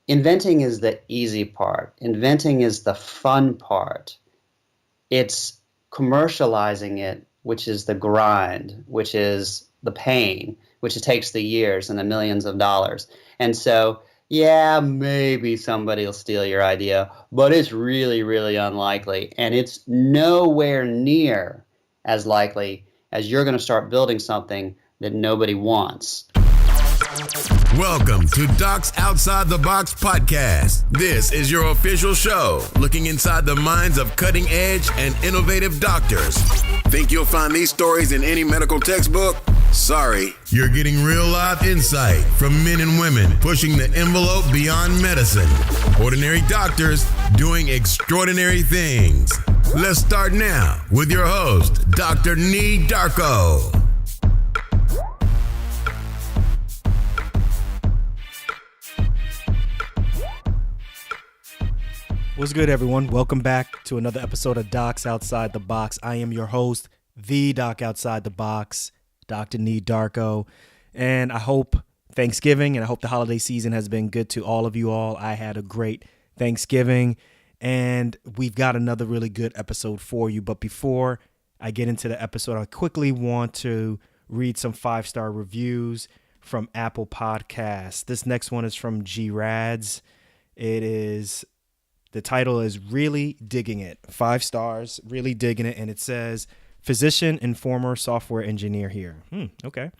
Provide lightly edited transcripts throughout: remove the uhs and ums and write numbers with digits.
inventing is the easy part. Inventing is the fun part. It's commercializing it, which is the grind, which is the pain, which it takes the years and the millions of dollars. And so, yeah, maybe somebody will steal your idea, but it's really, really unlikely. And it's nowhere near as likely as you're going to start building something that nobody wants. Welcome to Docs Outside the Box podcast. This is your official show, looking inside the minds of cutting-edge and innovative doctors. Think you'll find these stories in any medical textbook? Sorry. You're getting real life insight from men and women pushing the envelope beyond medicine. Ordinary doctors doing extraordinary things. Let's start now with your host, Dr. Nee Darko. What's good, everyone? Welcome back to another episode of Docs Outside the Box. I am your host, the Doc Outside the Box, Dr. Nee Darko. And I hope Thanksgiving and I hope the holiday season has been good to all of you all. I had a great Thanksgiving and we've got another really good episode for you. But before I get into the episode, I quickly want to read some 5-star reviews from Apple Podcasts. This next one is from G Rads. The title is Really Digging It. 5 stars, really digging it. And it says, physician and former software engineer here. Okay.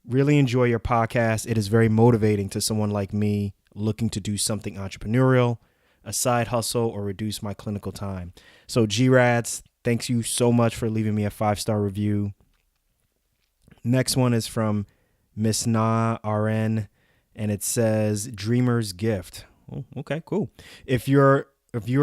Really enjoy your podcast. It is very motivating to someone like me looking to do something entrepreneurial, a side hustle, or reduce my clinical time. So G-Rads, thanks you so much for leaving me a 5-star review. Next one is from Miss Na RN, and it says, Dreamer's Gift. Oh, okay, cool. If you're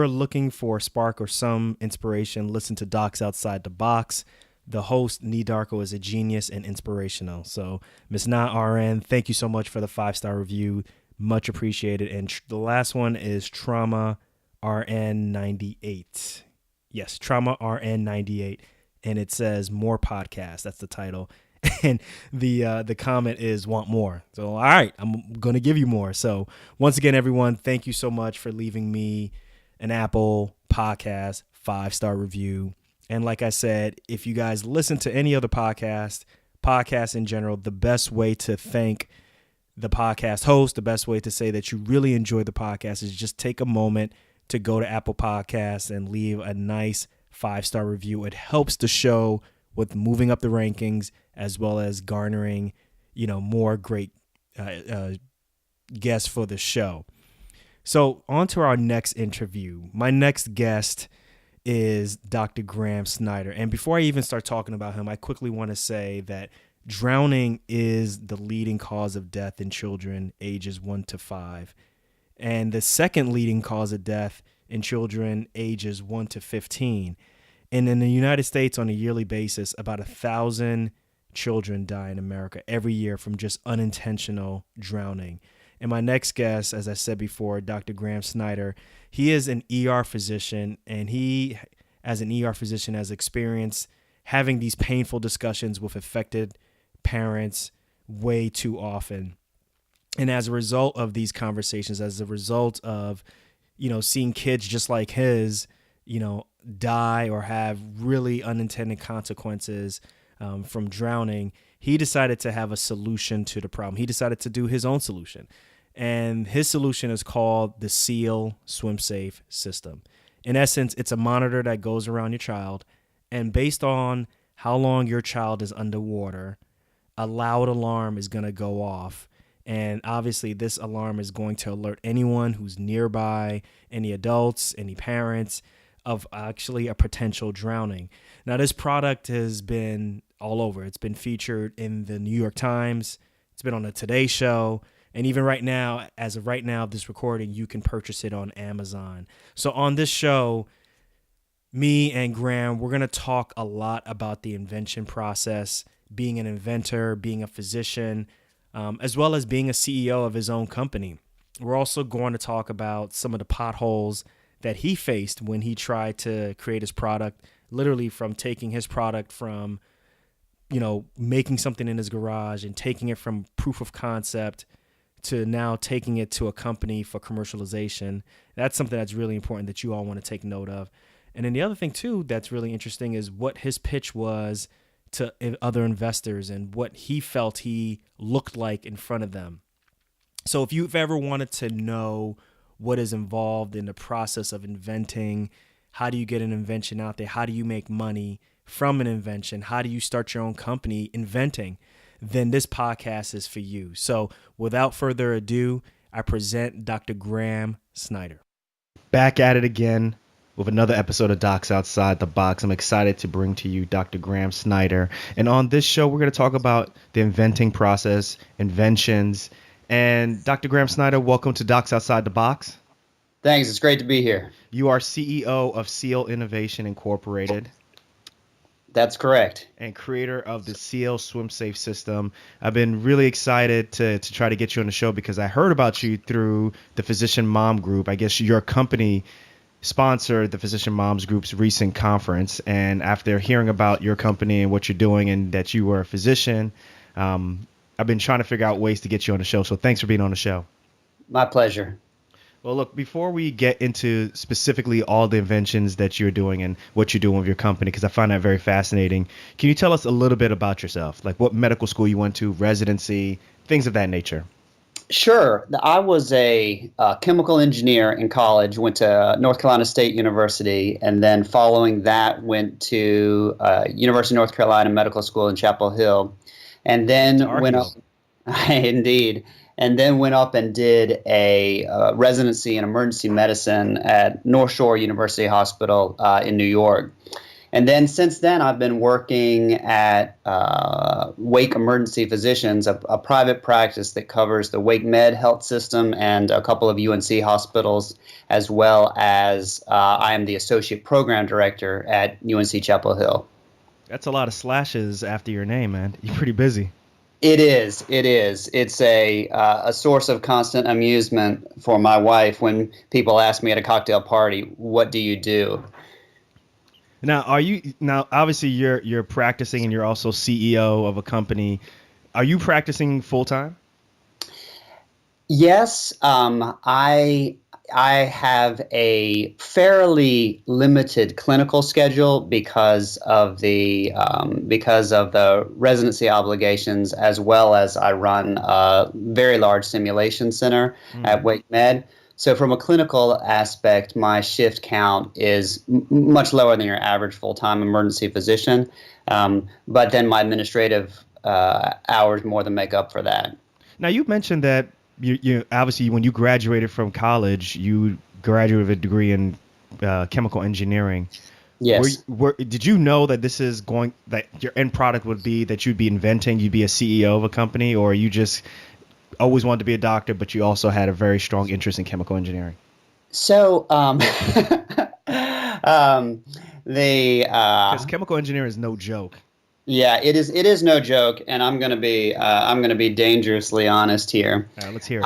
looking for a spark or some inspiration, listen to Docs Outside the Box. The host, Nee Darko, is a genius and inspirational. So, Ms. Na RN, thank you so much for the 5-star review. Much appreciated. And the last one is Trauma RN98. Yes, Trauma RN98. And it says, more podcasts. That's the title. And the comment is want more. So, all right, I'm going to give you more. So, once again, everyone, thank you so much for leaving me an Apple podcast 5-star review. And like I said, if you guys listen to any other podcasts in general, the best way to thank the podcast host, the best way to say that you really enjoy the podcast is just take a moment to go to Apple Podcasts and leave a nice 5-star review. It helps the show with moving up the rankings as well as garnering, more great guests for the show. So on to our next interview. My next guest is Dr. Graham Snyder. And before I even start talking about him, I quickly want to say that drowning is the leading cause of death in children ages 1 to 5. And the second leading cause of death in children ages 1 to 15. And in the United States, on a yearly basis, about 1,000 children die in America every year from just unintentional drowning. And my next guest, as I said before, Dr. Graham Snyder, he is an ER physician, and he, as an ER physician, has experience having these painful discussions with affected parents way too often. And as a result of these conversations, as a result of, seeing kids just like his, die or have really unintended consequences from drowning, he decided to have a solution to the problem. He decided to do his own solution. And his solution is called the SEAL Swim Safe system. In essence, it's a monitor that goes around your child. And based on how long your child is underwater, a loud alarm is going to go off. And obviously, this alarm is going to alert anyone who's nearby, any adults, any parents, of actually a potential drowning. Now, this product has been all over. It's been featured in the New York Times. It's been on the Today Show. And even right now, as of right now, this recording, you can purchase it on Amazon. So on this show, me and Graham, we're going to talk a lot about the invention process, being an inventor, being a physician, as well as being a CEO of his own company. We're also going to talk about some of the potholes that he faced when he tried to create his product, literally from taking his product from, making something in his garage and taking it from proof of concept to now taking it to a company for commercialization. That's something that's really important that you all want to take note of. And then the other thing too that's really interesting is what his pitch was to other investors and what he felt he looked like in front of them. So if you've ever wanted to know what is involved in the process of inventing, how do you get an invention out there? How do you make money from an invention? How do you start your own company inventing? Then this podcast is for you. So without further ado, I present Dr. Graham Snyder. Back at it again with another episode of Docs Outside the Box. I'm excited to bring to you Dr. Graham Snyder. And on this show, we're going to talk about the inventing process, inventions. And Dr. Graham Snyder, welcome to Docs Outside the Box. Thanks. It's great to be here. You are CEO of Seal Innovation Incorporated. That's correct. And creator of the Seal Swim Safe system. I've been really excited to try to get you on the show because I heard about you through the Physician Mom Group. I guess your company sponsored the Physician Moms Group's recent conference. And after hearing about your company and what you're doing and that you were a physician, I've been trying to figure out ways to get you on the show. So thanks for being on the show. My pleasure. Well, look, before we get into specifically all the inventions that you're doing and what you're doing with your company, because I find that very fascinating, can you tell us a little bit about yourself? Like what medical school you went to, residency, things of that nature? Sure. I was a chemical engineer in college, went to North Carolina State University, and then following that went to University of North Carolina Medical School in Chapel Hill. And then went up, indeed, and then went up and did a residency in emergency medicine at North Shore University Hospital in New York. And then since then, I've been working at Wake Emergency Physicians, a private practice that covers the Wake Med health system and a couple of UNC hospitals, as well as I am the associate program director at UNC Chapel Hill. That's a lot of slashes after your name, man. You're pretty busy. It is. It's a source of constant amusement for my wife when people ask me at a cocktail party, "What do you do?" Now, obviously you're practicing and you're also CEO of a company. Are you practicing full time? Yes, I have a fairly limited clinical schedule because of the residency obligations, as well as I run a very large simulation center at Wake Med. So from a clinical aspect, my shift count is much lower than your average full-time emergency physician. But then my administrative hours more than make up for that. Now, you mentioned that you obviously, when you graduated from college, you graduated with a degree in chemical engineering. Yes. Did you know that that your end product would be that you'd be inventing, you'd be a CEO of a company, or you just always wanted to be a doctor, but you also had a very strong interest in chemical engineering? So, because chemical engineering is no joke. Yeah, it is. It is no joke, and I'm gonna be dangerously honest here. All right, let's hear it.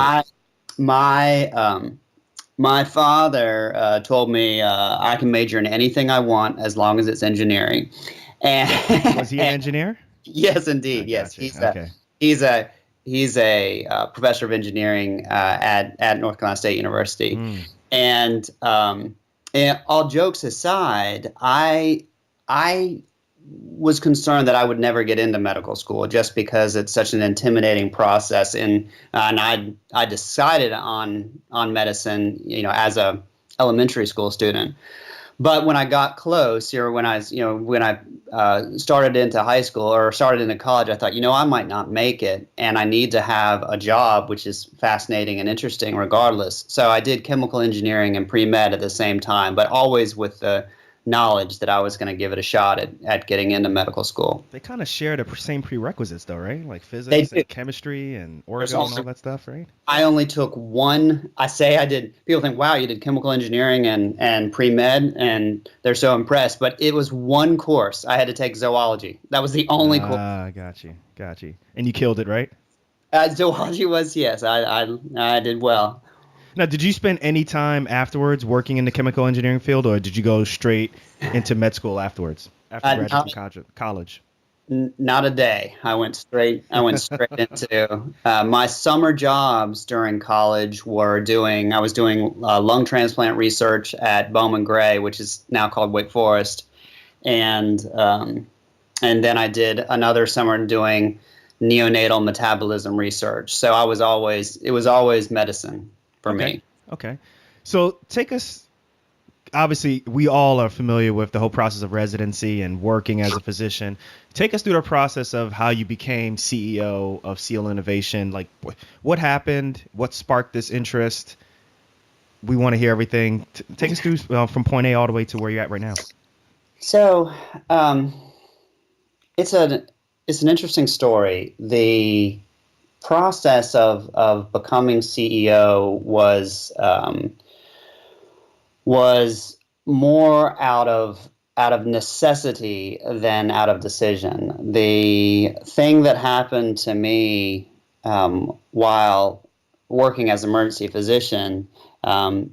My father told me I can major in anything I want as long as it's engineering. And was he an engineer? Yes, indeed. Yes, he's a professor of engineering at North Carolina State University. And all jokes aside, I was concerned that I would never get into medical school just because it's such an intimidating process. And I decided on medicine, as a elementary school student. But when I got close, or when I started into high school or started into college, I thought, I might not make it, and I need to have a job, which is fascinating and interesting regardless. So I did chemical engineering and pre-med at the same time, but always with the knowledge that I was going to give it a shot at getting into medical school. They kind of share the same prerequisites, though, right? Like physics and chemistry and orgo and all that stuff, right? I only took one. I did. People think, wow, you did chemical engineering and pre-med, and they're so impressed. But it was one course. I had to take zoology. That was the only course. Got you. And you killed it, right? Zoology was, yes. I did well. Now, did you spend any time afterwards working in the chemical engineering field, or did you go straight into med school afterwards, after graduating from college? Not a day. I went straight. I went straight into my summer jobs during college. I was doing lung transplant research at Bowman Gray, which is now called Wake Forest, and then I did another summer doing neonatal metabolism research. So it was always medicine for me. Okay. So take us, obviously we all are familiar with the whole process of residency and working as a physician. Take us through the process of how you became CEO of Seal Innovation. Like what happened? What sparked this interest? We want to hear everything. Take us through from point A all the way to where you're at right now. So, it's an interesting story. The process of becoming CEO was more out of necessity than out of decision. The thing that happened to me while working as an emergency physician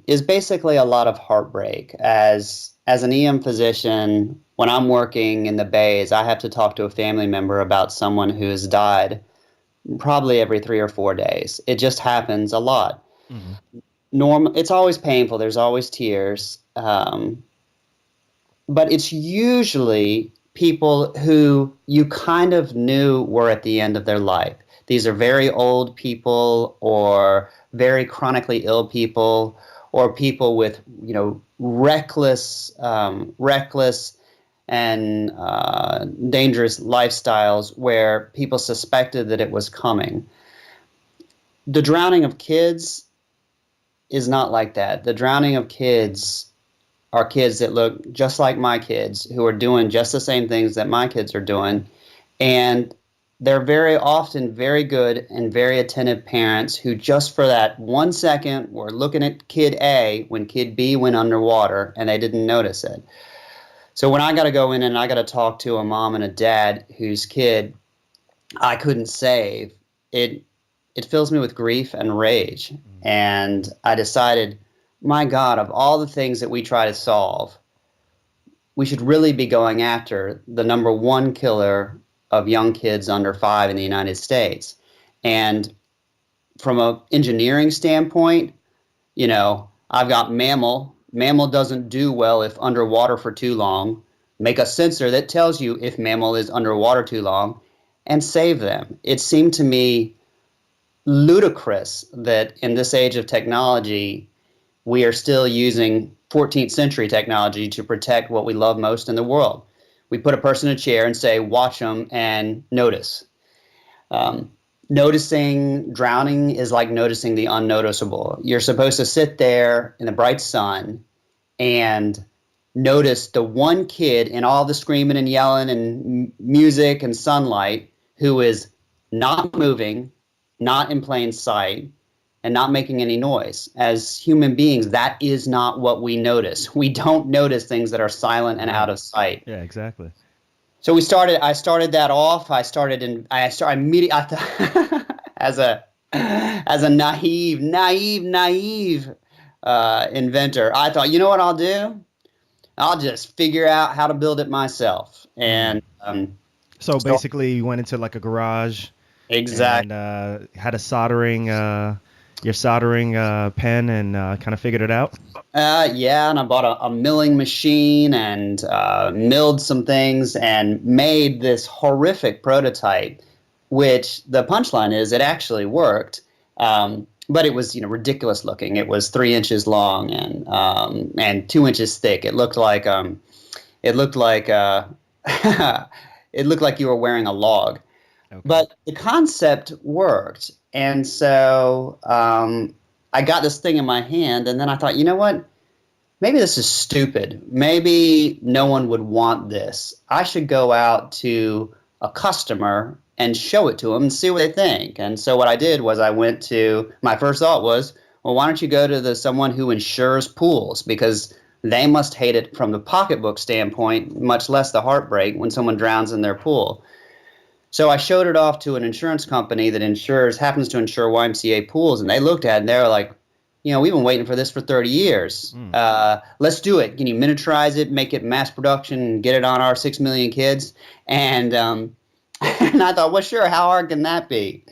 is basically a lot of heartbreak. As an EM physician, when I'm working in the bays, I have to talk to a family member about someone who has died probably every 3 or 4 days. It just happens a lot. It's always painful. There's always tears. But it's usually people who you kind of knew were at the end of their life. These are very old people or very chronically ill people or people with, reckless and dangerous lifestyles where people suspected that it was coming. The drowning of kids is not like that. The drowning of kids are kids that look just like my kids, who are doing just the same things that my kids are doing. And they're very often very good and very attentive parents who just for that 1 second were looking at kid A when kid B went underwater and they didn't notice it. So when I got to go in and I got to talk to a mom and a dad whose kid I couldn't save, it fills me with grief and rage. And I decided, my God, of all the things that we try to solve, we should really be going after the number one killer of young kids under 5 in the United States. And from an engineering standpoint, I've got mammal. Mammal doesn't do well if underwater for too long. Make a sensor that tells you if mammal is underwater too long and save them. It seemed to me ludicrous that in this age of technology, we are still using 14th century technology to protect what we love most in the world. We put a person in a chair and say, watch them and notice. Noticing drowning is like noticing the unnoticeable. You're supposed to sit there in the bright sun and notice the one kid in all the screaming and yelling and music and sunlight who is not moving, not in plain sight, and not making any noise. As human beings, that is not what we notice. We don't notice things that are silent and out of sight. Yeah, exactly. So I started that off. I immediately, as a naive inventor, I thought, you know what I'll do? I'll just figure out how to build it myself. And so basically, you went into like a garage, exactly, and had a soldering pen, and kind of figured it out. Yeah, and I bought a milling machine and milled some things and made this horrific prototype, which the punchline is it actually worked. But it was, ridiculous looking. It was 3 inches long and 2 inches thick. It looked like it looked like you were wearing a log. Okay. But the concept worked, and so I got this thing in my hand, and then I thought, you know what? Maybe this is stupid. Maybe no one would want this. I should go out to a customer and show it to them and see what they think. And so what I did was my first thought was, well, why don't you go to someone who insures pools? Because they must hate it from the pocketbook standpoint, much less the heartbreak when someone drowns in their pool. So I showed it off to an insurance company that happens to insure YMCA pools, and they looked at it and they were like, we've been waiting for this for 30 years. Let's do it. Can you miniaturize it, make it mass production, and get it on our 6 million kids? And And I thought, well, sure, how hard can that be?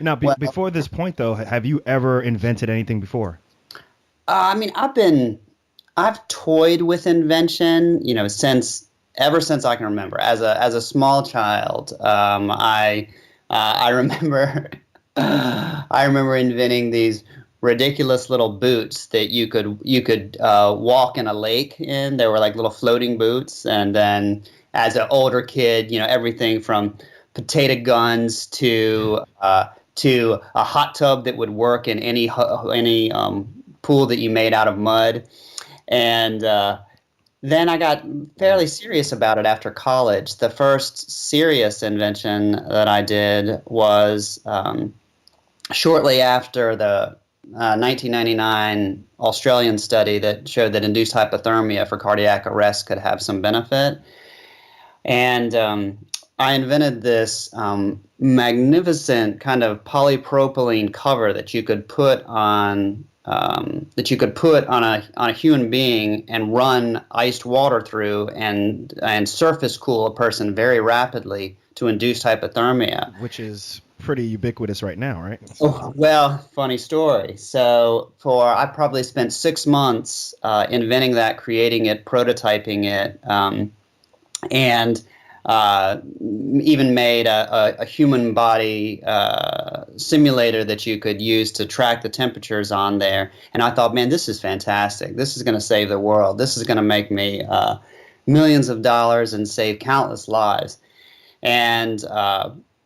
Now, Well, before this point, though, have you ever invented anything before? I mean, I've toyed with invention, since ever since I can remember. As a small child, I remember I remember inventing these ridiculous little boots that you could walk in a lake in. They were like little floating boots, and then as an older kid, everything from potato guns to a hot tub that would work in any pool that you made out of mud. And then I got fairly serious about it after college. The first serious invention that I did was shortly after the 1999 Australian study that showed that induced hypothermia for cardiac arrest could have some benefit. And I invented this magnificent kind of polypropylene cover that you could put on a human being and run iced water through and surface cool a person very rapidly to induce hypothermia. Which is pretty ubiquitous right now, right? Oh, well, funny story. So I probably spent 6 months inventing that, creating it, prototyping it, and even made a human body simulator that you could use to track the temperatures on there. And I thought, man, this is fantastic. This is going to save the world. This is going to make me millions of dollars and save countless lives. And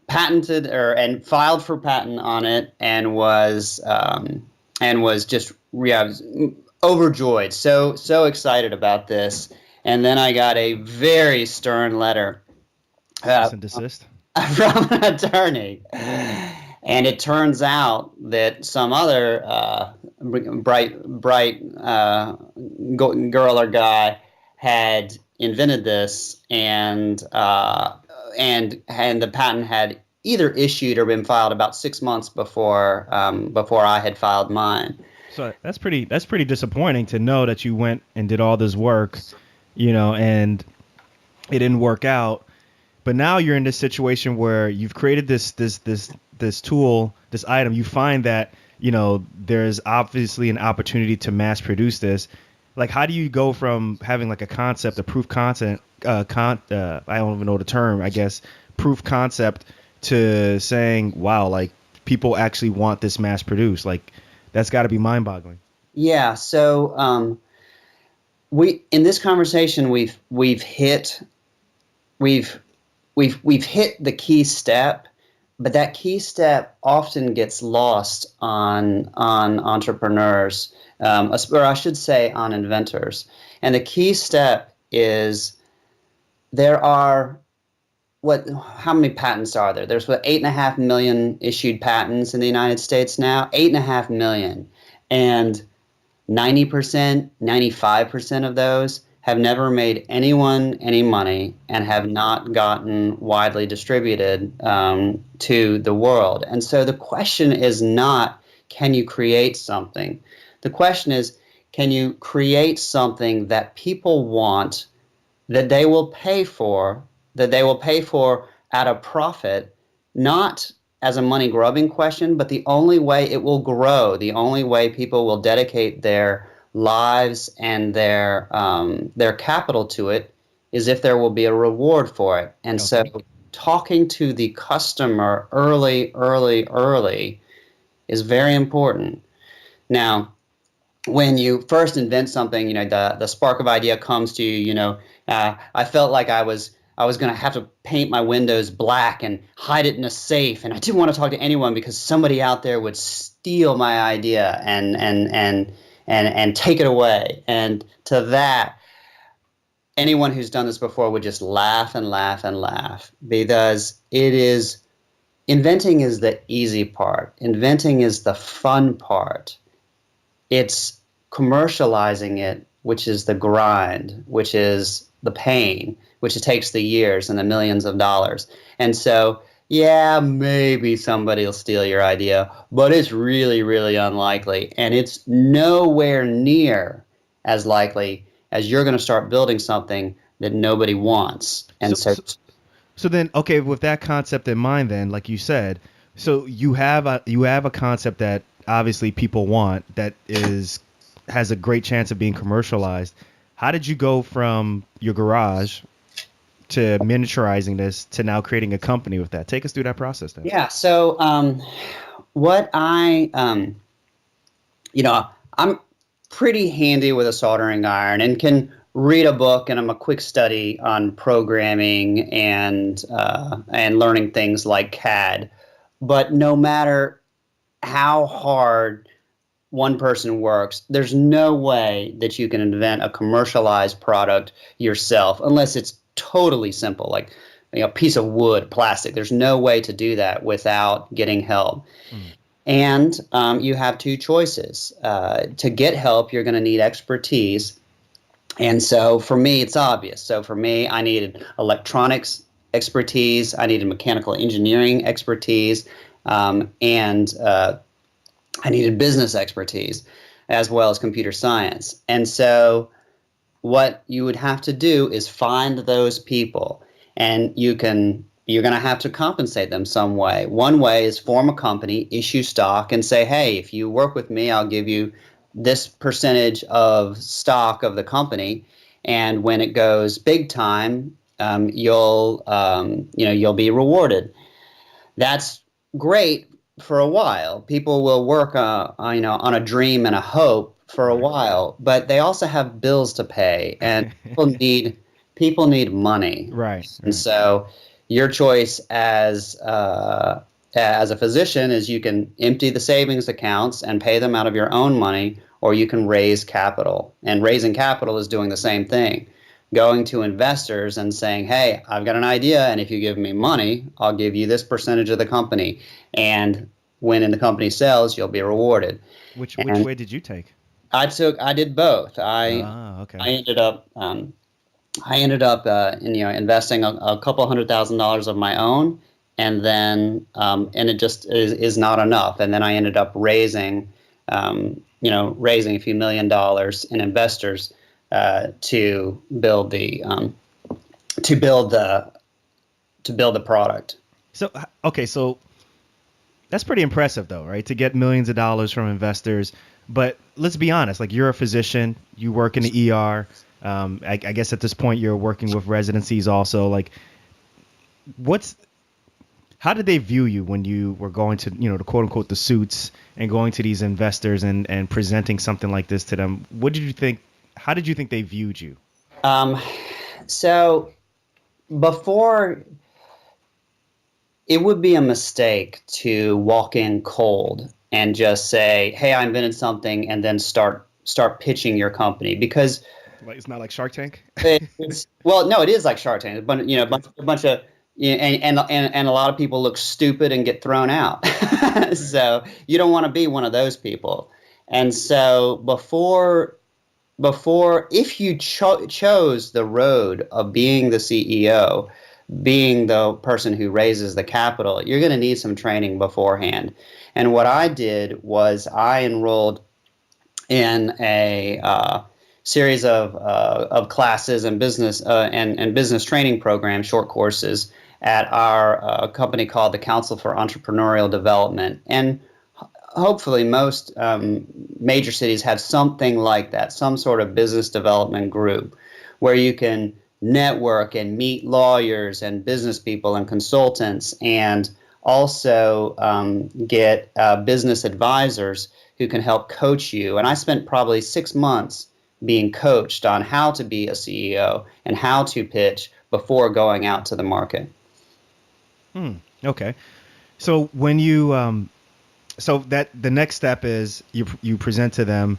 patented and filed for patent on it, and was just overjoyed, so excited about this. And then I got a very stern letter Cease and desist. from an attorney. And it turns out that some other bright girl or guy had invented this, and the patent had either issued or been filed about 6 months before I had filed mine. So that's pretty disappointing to know that you went and did all this work, and it didn't work out. But now you're in this situation where you've created this tool, this item. You find that, there's obviously an opportunity to mass produce this. Like, how do you go from having like a concept, a proof concept, I don't even know the term, I guess, proof concept, to saying, wow, like people actually want this mass produced? Like, that's got to be mind boggling. Yeah. So in this conversation, we've hit the key step, but that key step often gets lost on entrepreneurs, or I should say on inventors. And the key step is there are how many patents are there? There's 8.5 million issued patents in the United States now, 8.5 million. And 90%, 95% of those have never made anyone any money and have not gotten widely distributed to the world. And so the question is not, can you create something? The question is, can you create something that people want, that they will pay for at a profit, not as a money grubbing question, but the only way it will grow, the only way people will dedicate their lives and their capital to it, is if there will be a reward for it. And so talking to the customer early is very important. Now, when you first invent something, the spark of idea comes to you. I felt like I was going to have to paint my windows black and hide it in a safe, and I didn't want to talk to anyone because somebody out there would steal my idea and take it away. And to that, anyone who's done this before would just laugh and laugh and laugh, because inventing is the easy part. Inventing is the fun part. It's commercializing it, which is the grind, which is the pain, which takes the years and the millions of dollars. And so, yeah, maybe somebody will steal your idea, but it's really, really unlikely. And it's nowhere near as likely as you're going to start building something that nobody wants. And so So then, okay, with that concept in mind, then, like you said, so you have a concept that obviously people want that has a great chance of being commercialized. How did you go from your garage to miniaturizing this to now creating a company with that? Take us through that process then. Yeah. So what I'm pretty handy with a soldering iron and can read a book, and I'm a quick study on programming and learning things like CAD. But no matter how hard one person works, there's no way that you can invent a commercialized product yourself unless it's totally simple, like a piece of wood, plastic. There's no way to do that without getting help. And you have two choices. To get help, you're going to need expertise. And so for me, it's obvious. So for me, I needed electronics expertise, I needed mechanical engineering expertise, and I needed business expertise as well as computer science. And so what you would have to do is find those people, and you're going to have to compensate them some way. One way is form a company, issue stock, and say, hey, if you work with me, I'll give you this percentage of stock of the company, and when it goes big time, you'll be rewarded. That's great for a while. People will work on a dream and a hope for a while, but they also have bills to pay, and people need money. Right. And so your choice as a physician is you can empty the savings accounts and pay them out of your own money, or you can raise capital. And raising capital is doing the same thing. Going to investors and saying, hey, I've got an idea, and if you give me money, I'll give you this percentage of the company. And when the company sells, you'll be rewarded. Which way did you take? I did both. Okay. I ended up investing a couple $100,000 of my own, and then and it just is not enough. And then I ended up raising a few $1 million in investors to build the product. So okay, so that's pretty impressive though, right? To get millions of dollars from investors. But let's be honest, like, you're a physician, you work in the ER. I guess at this point you're working with residencies also. Like, how did they view you when you were going to, the quote unquote the suits and going to these investors and presenting something like this to them? What did you think? How did you think they viewed you? So before, it would be a mistake to walk in cold and just say, hey, I invented something, and then start pitching your company, because it's not like Shark Tank. Well, no, it is like Shark Tank, but a bunch of and a lot of people look stupid and get thrown out. So you don't want to be one of those people. And so before, if you chose the road of being the CEO, being the person who raises the capital, you're going to need some training beforehand. And what I did was I enrolled in a series of classes and business and business training programs, short courses, at our company called the Council for Entrepreneurial Development. And hopefully most major cities have something like that, some sort of business development group where you can network and meet lawyers and business people and consultants, and also get business advisors who can help coach you. And I spent probably 6 months being coached on how to be a CEO and how to pitch before going out to the market. Okay. So when you so that the next step is you present to them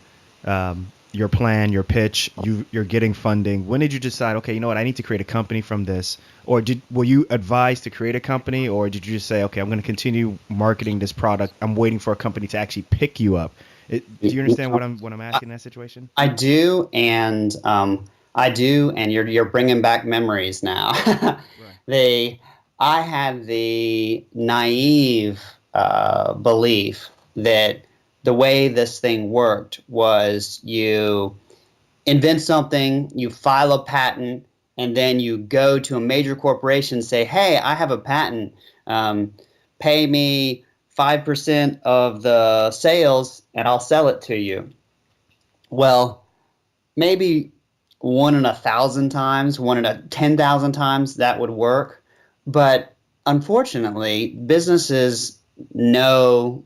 your plan, your pitch, you're getting funding. When did you decide, okay, you know what, I need to create a company from this? Or were you advised to create a company, or did you just say, okay, I'm going to continue marketing this product, I'm waiting for a company to actually pick you up? Do you understand what I'm asking in that situation? I do, and you're bringing back memories now. Right. I had the naive belief that the way this thing worked was you invent something, you file a patent, and then you go to a major corporation and say, hey, I have a patent, pay me 5% of the sales and I'll sell it to you. Well, maybe 1 in 1,000 times, 1 in 10,000 times that would work. But unfortunately, businesses know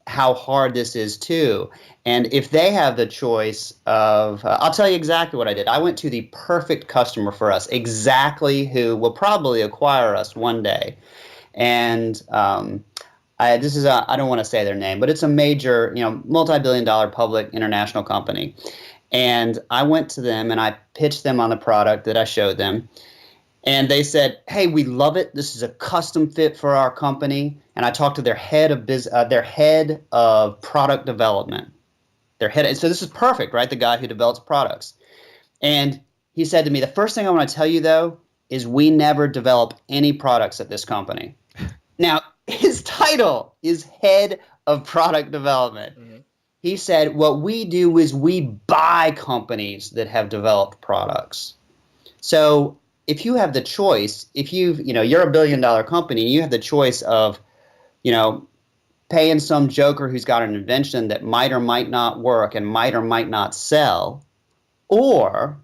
how hard this is too. And if they have the choice of, I'll tell you exactly what I did. I went to the perfect customer for us, exactly who will probably acquire us one day. And I don't want to say their name, but it's a major, multi-billion-dollar public international company. And I went to them and I pitched them on the product that I showed them. And they said, hey, we love it. This is a custom fit for our company. And I talked to their head of product development. And so this is perfect, right? The guy who develops products. And he said to me, the first thing I want to tell you, though, is we never develop any products at this company. Now, his title is head of product development. Mm-hmm. He said, what we do is we buy companies that have developed products. So if you have the choice, if you're a $1 billion company, and you have the choice of, paying some joker who's got an invention that might or might not work and might or might not sell, or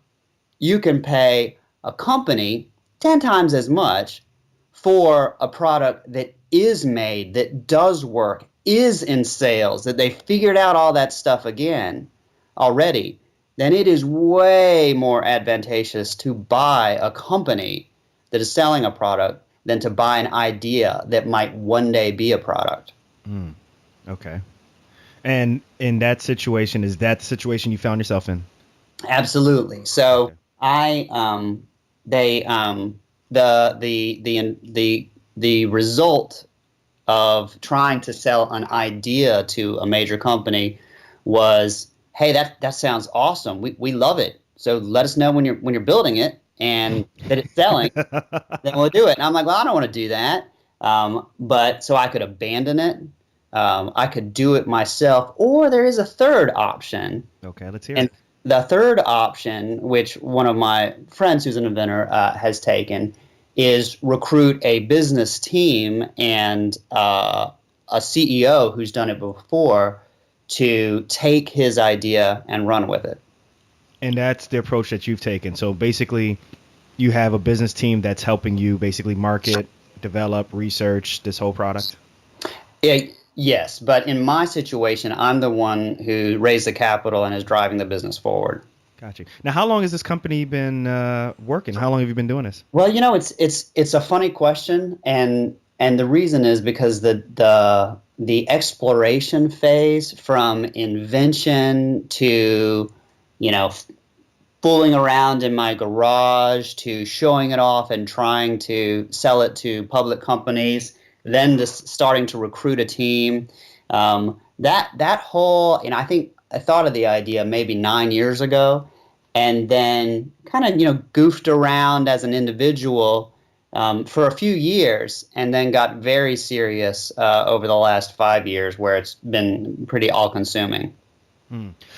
you can pay a company 10 times as much for a product that is made, that does work, is in sales, that they figured out all that stuff again already, then it is way more advantageous to buy a company that is selling a product than to buy an idea that might one day be a product. Okay. And in that situation, is that the situation you found yourself in? Absolutely. So okay. The result of trying to sell an idea to a major company was, hey, that sounds awesome. We love it. So let us know when you're building it and that it's selling, then we'll do it. And I'm like, well, I don't want to do that. But so I could abandon it. I could do it myself, or there is a third option. Okay, let's hear it. The third option, which one of my friends who's an inventor has taken, is recruit a business team and a CEO who's done it before to take his idea and run with it. And that's the approach that you've taken. So basically, you have a business team that's helping you basically market, develop, research this whole product? Yes, but in my situation, I'm the one who raised the capital and is driving the business forward. Gotcha. Now, how long has this company been working? How long have you been doing this? Well, it's a funny question, and the reason is because the exploration phase from invention to fooling around in my garage to showing it off and trying to sell it to public companies, then just starting to recruit a team. That whole, I think I thought of the idea maybe 9 years ago, and then kind of goofed around as an individual for a few years, and then got very serious over the last 5 years, where it's been pretty all-consuming.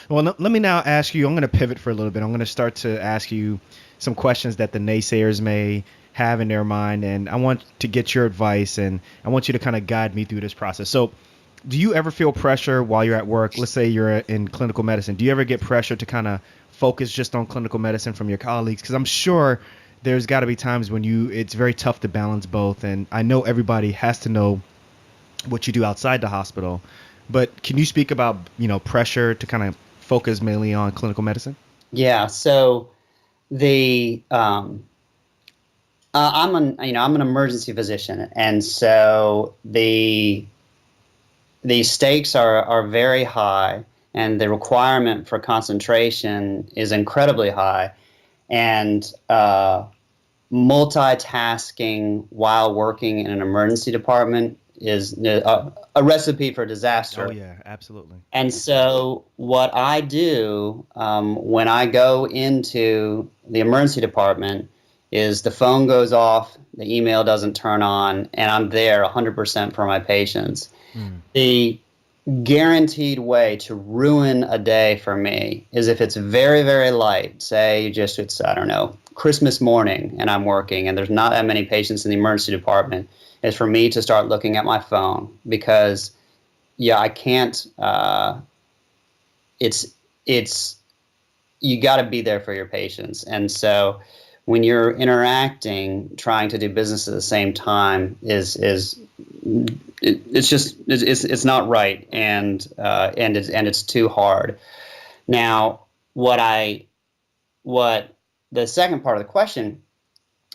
Well, let me now ask you. I'm going to pivot for a little bit. I'm going to start to ask you some questions that the naysayers may have in their mind, and I want to get your advice, and I want you to kind of guide me through this process. So, do you ever feel pressure while you're at work? Let's say you're in clinical medicine. Do you ever get pressure to kind of focus just on clinical medicine from your colleagues? Because I'm sure there's got to be times when it's very tough to balance both, and I know everybody has to know what you do outside the hospital, but can you speak about pressure to kind of focus mainly on clinical medicine? Yeah. So I'm an emergency physician, and so the stakes are very high, and the requirement for concentration is incredibly high, and multitasking while working in an emergency department is a recipe for disaster. Oh yeah, absolutely. And so what I do when I go into the emergency department is the phone goes off, the email doesn't turn on, and I'm there 100% for my patients. guaranteed way to ruin a day for me is if it's very, very light. Say just it's, I don't know, Christmas morning and I'm working and there's not that many patients in the emergency department, is for me to start looking at my phone because, yeah, I can't. It's you got to be there for your patients, and so when you're interacting, trying to do business at the same time it's not right, and it's too hard. Now, what the second part of the question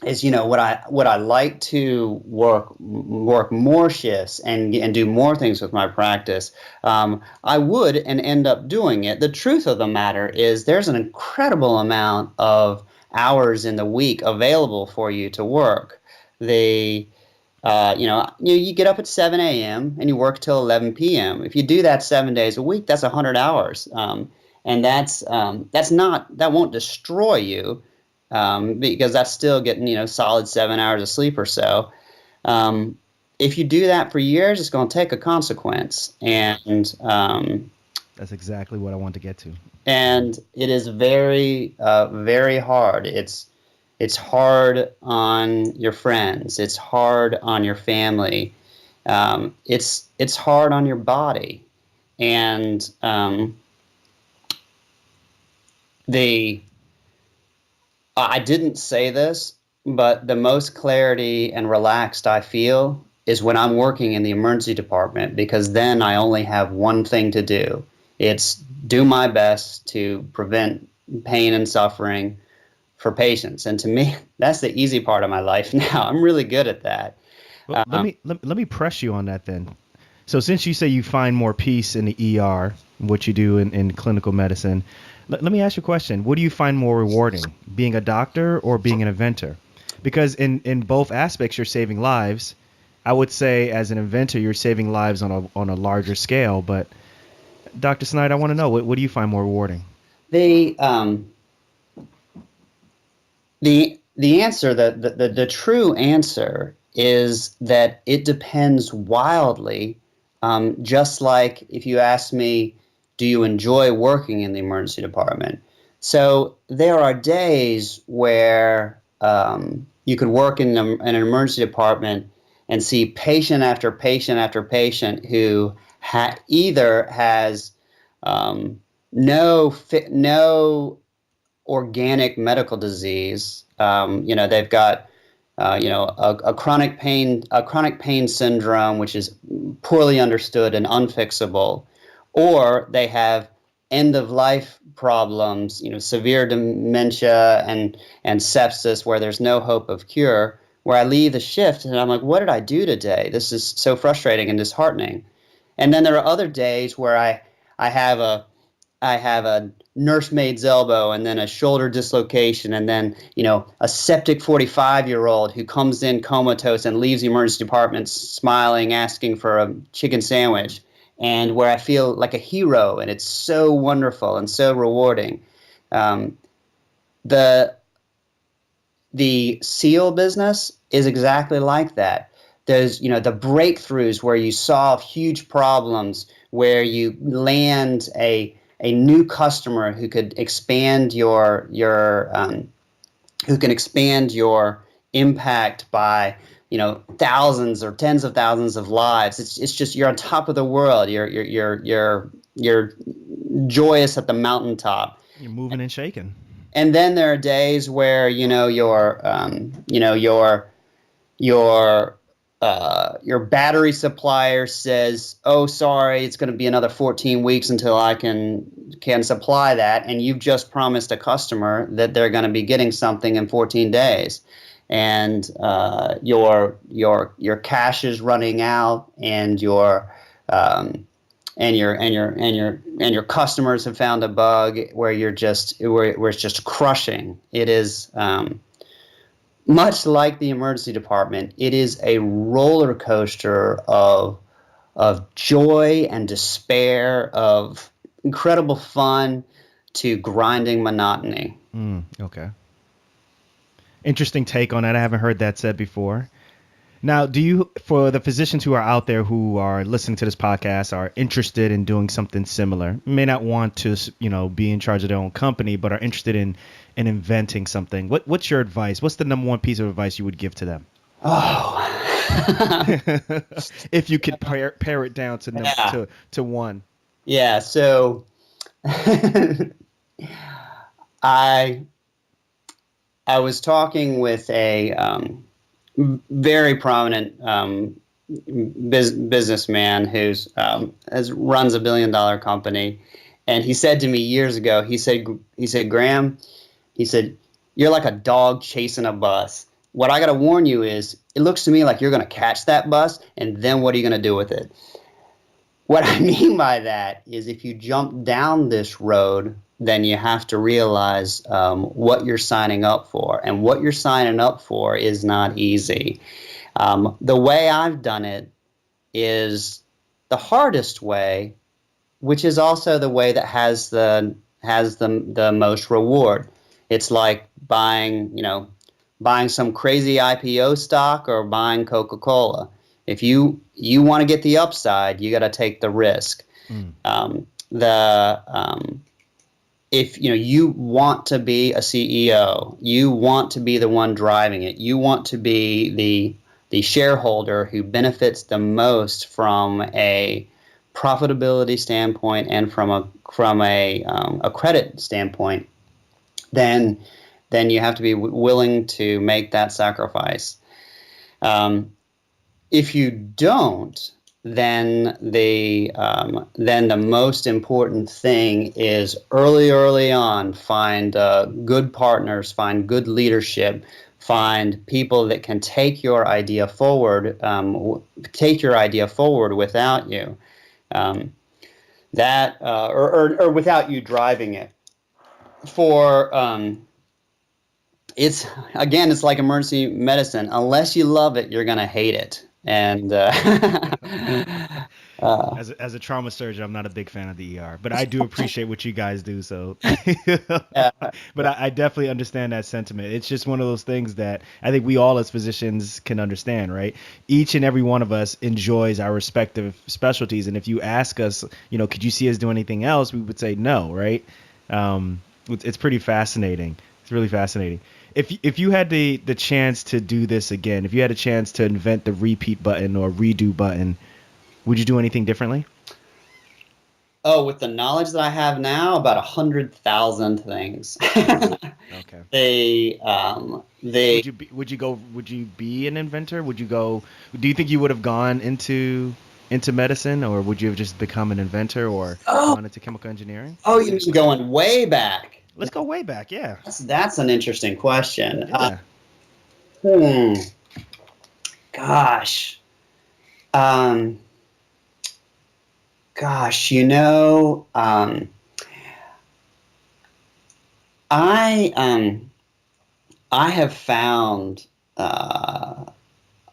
is, would I like to work more shifts and do more things with my practice? I would, and end up doing it. The truth of the matter is there's an incredible amount of hours in the week available for you to work. The you get up at 7 a.m. and you work till 11 p.m. If you do that 7 days a week, that's 100 hours. And that won't destroy you, because that's still getting, solid 7 hours of sleep or so. If you do that for years, it's going to take a consequence. And That's exactly what I want to get to. and it is very, very hard. It's hard on your friends. It's hard on your family. It's hard on your body, and I didn't say this, but the most clarity and relaxed I feel is when I'm working in the emergency department, because then I only have one thing to do. It's do my best to prevent pain and suffering for patients. And to me, that's the easy part of my life now. I'm really good at that. Well, let me press you on that then. So since you say you find more peace in the ER, what you do in clinical medicine, let me ask you a question. What do you find more rewarding, being a doctor or being an inventor? Because in both aspects, you're saving lives. I would say as an inventor, you're saving lives on a larger scale. But Dr. Snyder, I want to know, what do you find more rewarding? The answer, the true answer is that it depends wildly. Just like if you ask me, do you enjoy working in the emergency department? So there are days where you could work in an emergency department and see patient after patient after patient who either has no organic medical disease. They've got a chronic pain syndrome, which is poorly understood and unfixable, or they have end of life problems, severe dementia and sepsis, where there's no hope of cure. Where I leave the shift and I'm like, what did I do today? This is so frustrating and disheartening. And then there are other days where I have a nursemaid's elbow and then a shoulder dislocation and then, a septic 45-year-old who comes in comatose and leaves the emergency department smiling, asking for a chicken sandwich, and where I feel like a hero, and it's so wonderful and so rewarding. The SEAL business is exactly like that. There's, the breakthroughs where you solve huge problems, where you land a new customer who could expand your impact by thousands or tens of thousands of lives. It's just you're on top of the world. You're joyous at the mountaintop. You're moving and shaking. And then there are days where your battery supplier says, "Oh, sorry, it's going to be another 14 weeks until I can supply that," and you've just promised a customer that they're going to be getting something in 14 days, and your cash is running out, and your customers have found a bug where it's just crushing. It is. Much like the emergency department, it is a roller coaster of joy and despair, of incredible fun to grinding monotony. Okay. Interesting take on that. I haven't heard that said before. Now, do you, for the physicians who are out there who are listening to this podcast, are interested in doing something similar, may not want to, be in charge of their own company, but are interested in inventing something, what's your advice? What's the number one piece of advice you would give to them? Oh, If you could pare it down yeah. to one. Yeah. So I I was talking with a very prominent businessman who's runs $1 billion company, and he said to me years ago. He said, Graham, he said, you're like a dog chasing a bus. What I got to warn you is, it looks to me like you're going to catch that bus, and then what are you going to do with it? What I mean by that is, if you jump down this road, then you have to realize what you're signing up for. And what you're signing up for is not easy. The way I've done it is the hardest way, which is also the way that has the most reward. It's like buying some crazy IPO stock or buying Coca-Cola. If you want to get the upside, you got to take the risk. If you want to be a CEO, you want to be the one driving it. You want to be the shareholder who benefits the most from a profitability standpoint and from a credit standpoint. Then you have to be willing to make that sacrifice. If you don't, then the most important thing is early on find good partners, find good leadership, find people that can take your idea forward, without you, or without you driving it. It's like emergency medicine. Unless you love it, you're gonna hate it. And As a trauma surgeon, I'm not a big fan of the ER, but I do appreciate what you guys do. So, but I definitely understand that sentiment. It's just one of those things that I think we all as physicians can understand, right? Each and every one of us enjoys our respective specialties, and if you ask us, could you see us do anything else, we would say no, right? It's pretty fascinating. It's really fascinating. If you had the chance to do this again, if you had a chance to invent the repeat button or redo button, would you do anything differently? Oh, with the knowledge that I have now, about 100,000 things. Okay. They Would you be an inventor? Do you think you would have gone into medicine, or would you have just become an inventor or gone into chemical engineering? Oh, you mean going way back? Let's go way back. Yeah. That's an interesting question. Yeah. Gosh. Gosh, I have found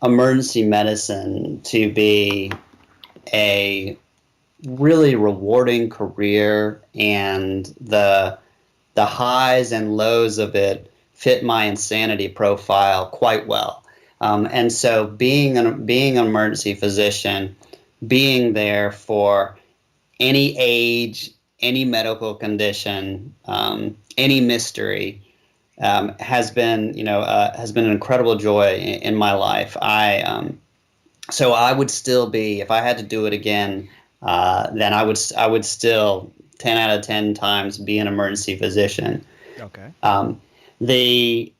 emergency medicine to be a really rewarding career, and the highs and lows of it fit my insanity profile quite well. And so being an emergency physician, being there for any age, any medical condition, any mystery, has been an incredible joy in my life. So I would still be, if I had to do it again, then I would still 10 out of 10 times be an emergency physician. Okay. The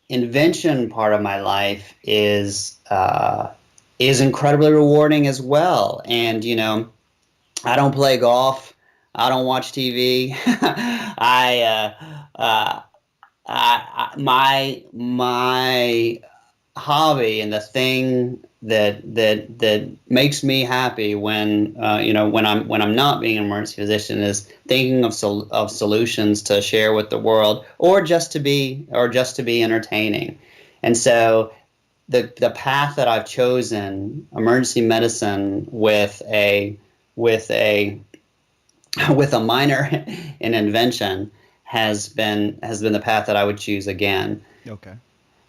invention part of my life is incredibly rewarding as well. And I don't play golf. I don't watch TV. My hobby and the thing that makes me happy when I'm not being an emergency physician is thinking of solutions to share with the world, or just to be entertaining. And so the path that I've chosen, emergency medicine with a minor in invention, has been the path that I would choose again. Okay.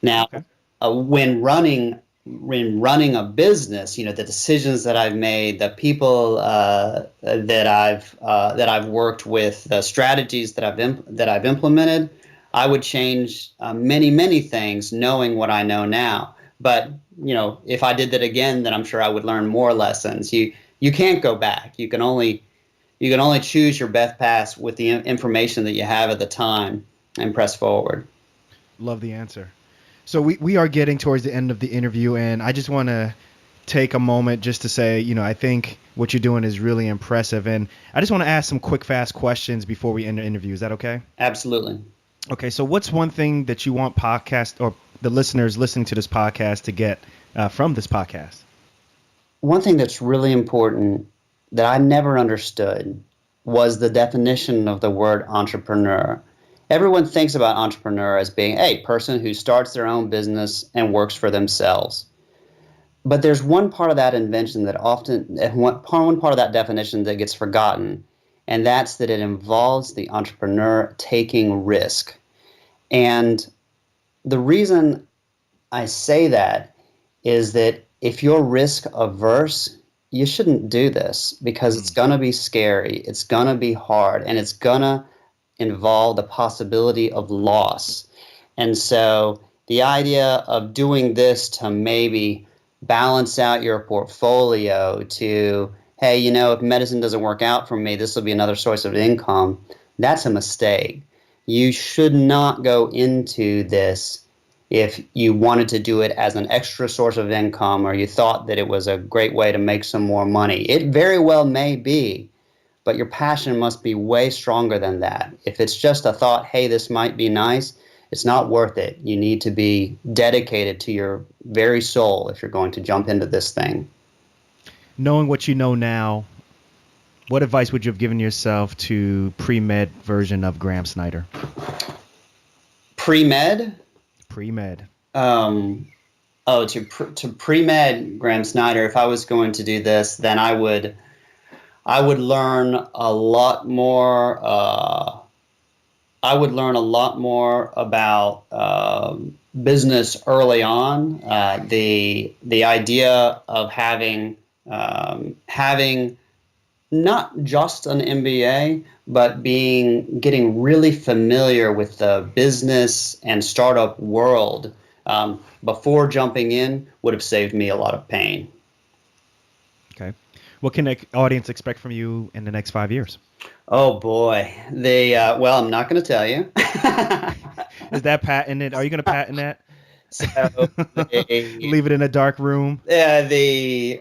Now, Okay. when running a business, the decisions that I've made, the people that I've worked with, the strategies that I've implemented, I would change many things, knowing what I know now. But if I did that again, then I'm sure I would learn more lessons. You can't go back. You can only choose your best path with the information that you have at the time and press forward. Love the answer. So we are getting towards the end of the interview, and I just want to take a moment just to say, I think what you're doing is really impressive. And I just want to ask some quick, fast questions before we end the interview. Is that okay? Absolutely. Okay. So what's one thing that you want podcast or the listeners listening to this podcast to get from this podcast? One thing that's really important that I never understood was the definition of the word entrepreneur. Everyone thinks about entrepreneur as being a person who starts their own business and works for themselves. But there's one part of that invention that one part of that definition that gets forgotten, and that's that it involves the entrepreneur taking risk. And the reason I say that is that if you're risk averse, you shouldn't do this, because it's going to be scary, it's going to be hard, and it's going to involve the possibility of loss. And so the idea of doing this to maybe balance out your portfolio to, hey, if medicine doesn't work out for me, this will be another source of income, that's a mistake. You should not go into this if you wanted to do it as an extra source of income, or you thought that it was a great way to make some more money. It very well may be, but your passion must be way stronger than that. If it's just a thought, hey, this might be nice, it's not worth it. You need to be dedicated to your very soul if you're going to jump into this thing. Knowing what you know now, what advice would you have given yourself to pre-med version of Graham Snyder? Pre-med? Pre-med. To pre-med Graham Snyder, if I was going to do this, then I would learn a lot more. About business early on. The idea of having not just an MBA, but getting really familiar with the business and startup world before jumping in would have saved me a lot of pain. Okay. What can the audience expect from you in the next 5 years? Oh boy, well, I'm not going to tell you. Is that patented? Are you going to patent that? So Leave it in a dark room. The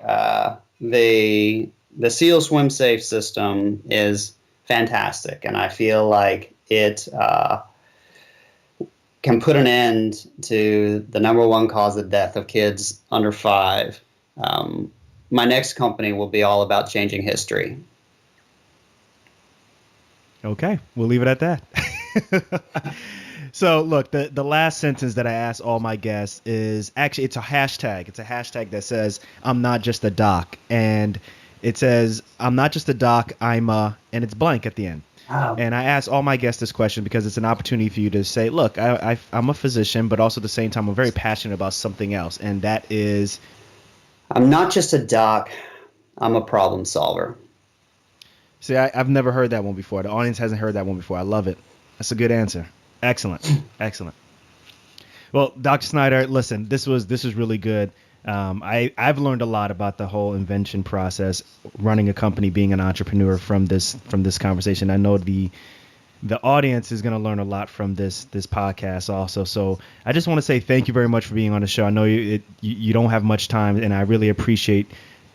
SEAL swim safe system is fantastic, and I feel like it can put an end to the number one cause of death of kids under 5. My next company will be all about changing history. Okay, we'll leave it at that. So look, the last sentence that I ask all my guests is actually, it's a hashtag. It's a hashtag that says, I'm not just a doc. And it says, I'm not just a doc, I'm a, and it's blank at the end. Oh. And I ask all my guests this question because it's an opportunity for you to say, look, I'm a physician, but also at the same time, I'm very passionate about something else. And that is? I'm not just a doc, I'm a problem solver. See, I've never heard that one before. The audience hasn't heard that one before. I love it. That's a good answer. Excellent. Excellent. Well, Dr. Snyder, listen, this was really good. I've learned a lot about the whole invention process, running a company, being an entrepreneur from this conversation. I know the audience is going to learn a lot from this podcast also. So I just want to say thank you very much for being on the show. I know you don't have much time, and I really appreciate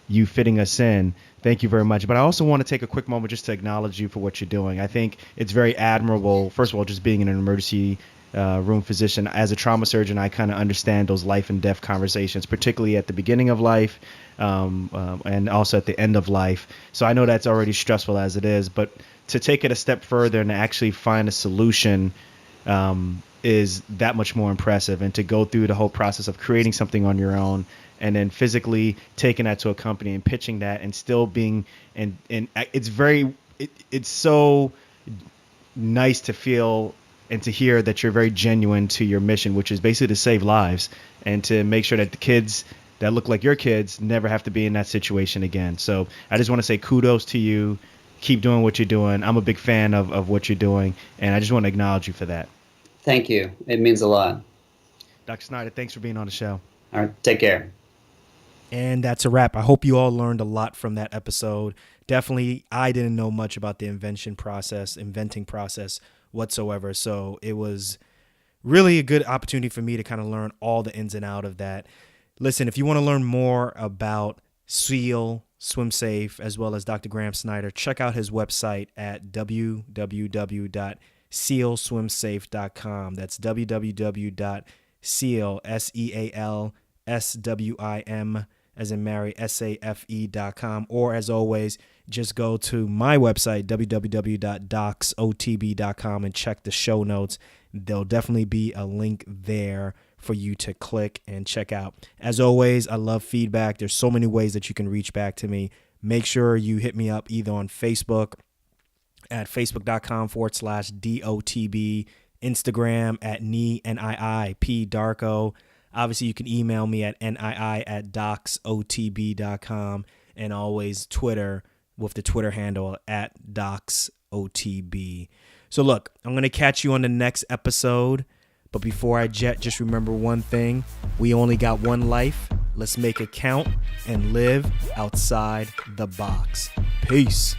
you fitting us in. Thank you very much. But I also want to take a quick moment just to acknowledge you for what you're doing. I think it's very admirable, first of all, just being an emergency room physician. As a trauma surgeon, I kind of understand those life and death conversations, particularly at the beginning of life and also at the end of life. So I know that's already stressful as it is, but to take it a step further and actually find a solution is that much more impressive. And to go through the whole process of creating something on your own and then physically taking that to a company and pitching that and still being and it's so nice to feel and to hear that you're very genuine to your mission, which is basically to save lives and to make sure that the kids that look like your kids never have to be in that situation again. So I just want to say kudos to you. Keep doing what you're doing. I'm a big fan of what you're doing, and I just want to acknowledge you for that. Thank you. It means a lot. Dr. Snyder, thanks for being on the show. All right. Take care. And that's a wrap. I hope you all learned a lot from that episode. Definitely, I didn't know much about the inventing process whatsoever. So it was really a good opportunity for me to kind of learn all the ins and out of that. Listen, if you want to learn more about SEAL, Swim Safe, as well as Dr. Graham Snyder, check out his website at www.sealswimsafe.com. That's www.sealswim as in Mary, SAFE.com. Or as always, just go to my website, www.docsotb.com, and check the show notes. There'll definitely be a link there for you to click and check out. As always, I love feedback. There's so many ways that you can reach back to me. Make sure you hit me up either on Facebook at facebook.com/DOTB, Instagram at NIIP Obviously, you can email me at nii@docsotb.com, and always Twitter with the Twitter handle at docsotb. So look, I'm going to catch you on the next episode. But before I jet, just remember one thing. We only got one life. Let's make it count and live outside the box. Peace.